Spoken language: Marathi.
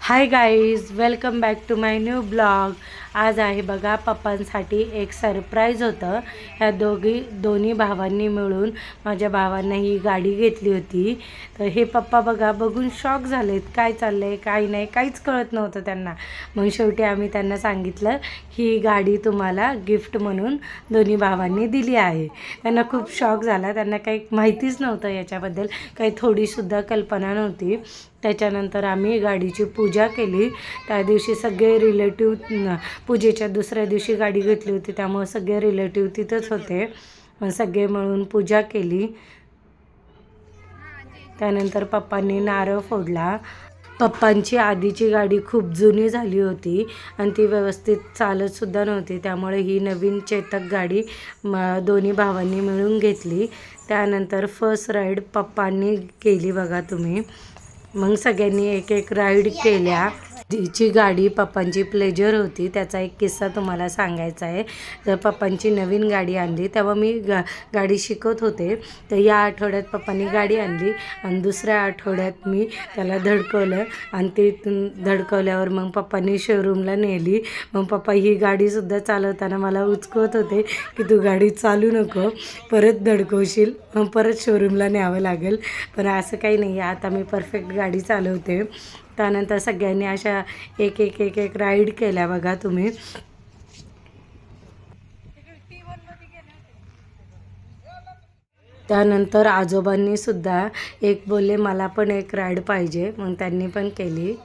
High guys, welcome back to my new blog. आज आहे बघा पप्पांसाठी एक सरप्राईज होतं. ह्या दोन्ही भावांनी मिळून माझ्या भावांना ही गाडी घेतली होती. तर हे पप्पा बघा बघून शॉक झालेत, काय चाललं आहे काय नाही काहीच कळत नव्हतं त्यांना. मग शेवटी आम्ही त्यांना सांगितलं ही गाडी तुम्हाला गिफ्ट म्हणून दोन्ही भावांनी दिली आहे. त्यांना खूप शॉक झाला, त्यांना काही माहितीच नव्हतं याच्याबद्दल, काही थोडीसुद्धा कल्पना नव्हती. त्याच्यानंतर आम्ही गाडीची पूजा केली. त्या दिवशी सगळे रिलेटिव्ह, पूजेच्या दुसऱ्या दिवशी गाडी घेतली होती त्यामुळे सगळे रिलेटिव्ह तिथंच होते. मग सगळे मिळून पूजा केली. त्यानंतर पप्पांनी नारळ फोडला. पप्पांची आधीची गाडी खूप जुनी झाली होती आणि ती व्यवस्थित चालतसुद्धा नव्हती, त्यामुळे ही नवीन चेतक गाडी दोन्ही भावांनी मिळून घेतली. त्यानंतर फर्स्ट राईड पप्पांनी केली बघा तुम्ही. मग सगळ्यांनी एक एक राईड केल्या. तिची गाडी पप्पांची प्लेजर होती, त्याचा एक किस्सा तुम्हाला सांगायचा आहे. तर पप्पांची नवीन गाडी आणली तेव्हा मी गाडी शिकत होते. तर या आठवड्यात पप्पांनी गाडी आणली आणि दुसऱ्या आठवड्यात मी त्याला धडकवलं आणि ते धडकवल्यावर मग पप्पांनी शोरूमला नेली. मग पप्पा ही गाडीसुद्धा चालवताना मला उचकवत होते की तू गाडी चालू नको, परत धडकवशील, मग परत शोरूमला न्यावं लागेल. पण असं काही नाही, आता मी परफेक्ट गाडी चालवते. त्यानंतर सगळ्यांनी अशा एक एक एक एक राईड केल्या बघा तुम्ही. त्यानंतर आजोबांनी सुद्धा एक बोलले मला पण एक राईड पाहिजे, मग त्यांनी पण केली.